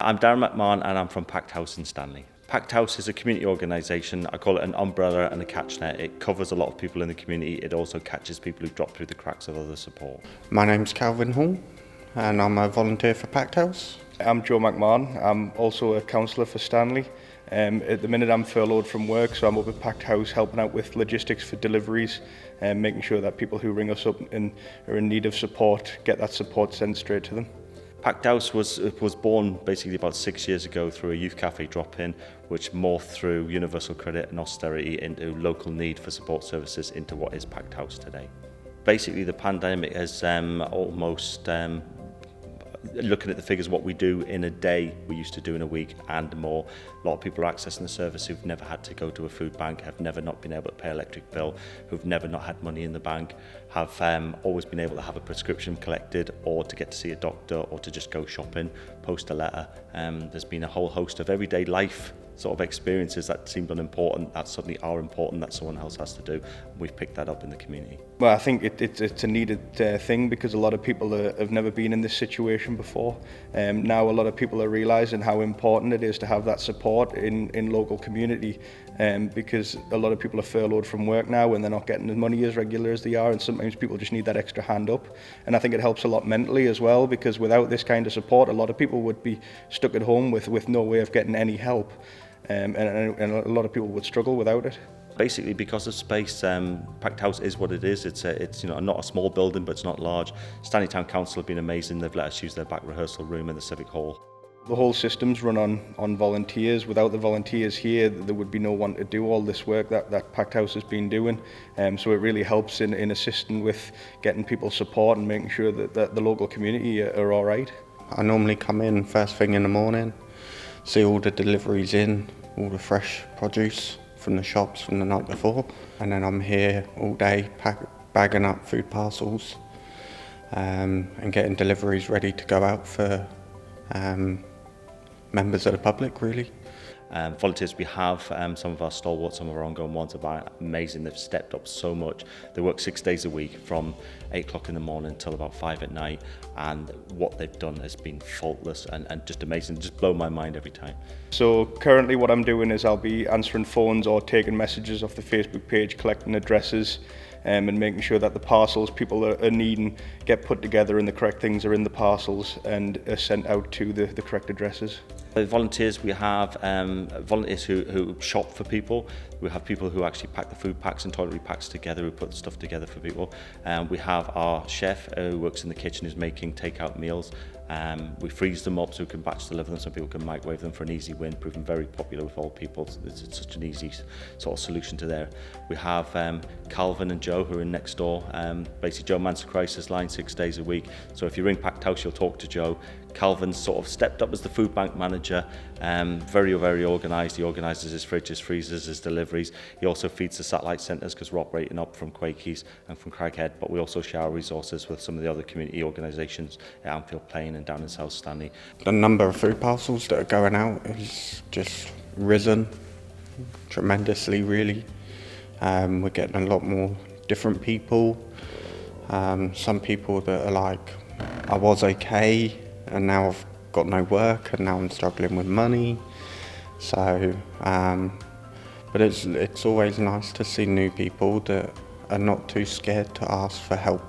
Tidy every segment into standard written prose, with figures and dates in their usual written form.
I'm Darren McMahon and I'm from PACT House in Stanley. PACT House is a community organisation. I call it an umbrella and a catch net. It covers a lot of people in the community. It also catches people who drop through the cracks of other support. My name's Calvin Hall and I'm a volunteer for PACT House. I'm Joe McMahon. I'm also a counsellor for Stanley. At the minute I'm furloughed from work, so I'm up at PACT House helping out with logistics for deliveries and making sure that people who ring us up and are in need of support get that support sent straight to them. PACT House was born basically about 6 years ago through a youth cafe drop-in, which morphed through universal credit and austerity into local need for support services into what is PACT House today. Basically, the pandemic has almost looking at the figures, what we do in a day, we used to do in a week and more. A lot of people are accessing the service who've never had to go to a food bank, have never not been able to pay electric bill, who've never not had money in the bank, have always been able to have a prescription collected or to get to see a doctor or to just go shopping, post a letter. There's been a whole host of everyday life sort of experiences that seemed unimportant that suddenly are important that someone else has to do. We've picked that up in the community. Well, I think it's a needed thing because a lot of people have never been in this situation before. Now a lot of people are realising how important it is to have that support in local community because a lot of people are furloughed from work now and they're not getting the money as regular as they are, and sometimes people just need that extra hand up. And I think it helps a lot mentally as well, because without this kind of support a lot of people would be stuck at home with no way of getting any help. And a lot of people would struggle without it. Basically, because of space, PACT House is what it is. It's not a small building, but it's not large. Stanley Town Council have been amazing. They've let us use their back rehearsal room in the Civic Hall. The whole system's run on volunteers. Without the volunteers here, there would be no one to do all this work that PACT House has been doing. So it really helps in assisting with getting people support and making sure that the local community are all right. I normally come in first thing in the morning, see all the deliveries in, all the fresh produce from the shops from the night before, and then I'm here all day bagging up food parcels and getting deliveries ready to go out for members of the public, really. Volunteers we have, some of our stalwarts, some of our ongoing ones are amazing. They've stepped up so much. They work 6 days a week from 8 o'clock in the morning till about 5 at night, and what they've done has been faultless and just amazing. Just blow my mind every time. So currently what I'm doing is I'll be answering phones or taking messages off the Facebook page, collecting addresses and making sure that the parcels people are needing get put together and the correct things are in the parcels and are sent out to the correct addresses. The volunteers we have, volunteers who shop for people. We have people who actually pack the food packs and toiletry packs together, who put stuff together for people. We have our chef who works in the kitchen who's making take-out meals. We freeze them up so we can batch deliver them so people can microwave them for an easy win, proving very popular with all people. It's such an easy sort of solution to there. We have Calvin and Joe who are in next door. Basically Joe mans the crisis line 6 days a week. So if you ring PACT House, you'll talk to Joe. Calvin's sort of stepped up as the food bank manager, very organised. He organises his fridges, freezers, his deliveries. He also feeds the satellite centres because we're operating up from Quakeys and from Craghead, but we also share resources with some of the other community organisations at Anfield Plain and down in South Stanley. The number of food parcels that are going out is just risen tremendously, really. We're getting a lot more different people. Some people that are like, I was okay, and now I've got no work and now I'm struggling with money. So, but it's always nice to see new people that are not too scared to ask for help.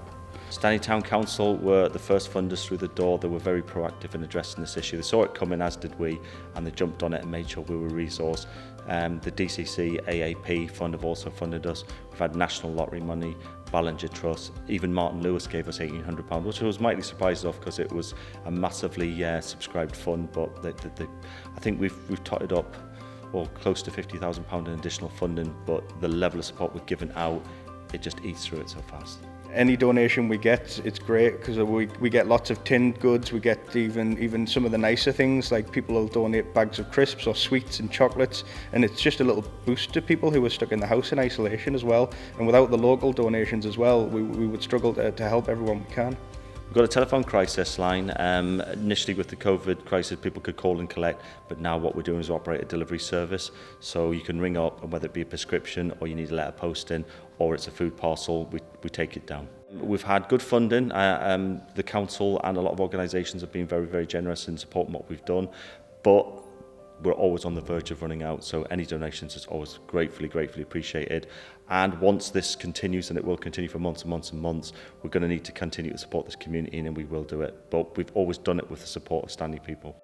Stanley Town Council were the first funders through the door. They were very proactive in addressing this issue. They saw it coming, as did we, and they jumped on it and made sure we were resourced. The DCC AAP fund have also funded us. We've had National Lottery money, Ballinger Trust, even Martin Lewis gave us £1,800, which I was mightily surprised of because it was a massively subscribed fund, but I think we've totted up close to £50,000 in additional funding, but the level of support we've given out, it just eats through it so fast. Any donation we get, it's great because we get lots of tinned goods. We get even some of the nicer things, like people will donate bags of crisps or sweets and chocolates, and it's just a little boost to people who are stuck in the house in isolation as well. And without the local donations as well, we would struggle to help everyone we can. We've got a telephone crisis line. Initially with the COVID crisis, people could call and collect, but now what we're doing is operate a delivery service. So you can ring up, and whether it be a prescription or you need a letter posting or it's a food parcel, we take it down. We've had good funding. The council and a lot of organisations have been very, very generous in supporting what we've done, but we're always on the verge of running out, so any donations is always gratefully appreciated. And once this continues, and it will continue for months and months and months, we're going to need to continue to support this community, and we will do it. But we've always done it with the support of Stanley people.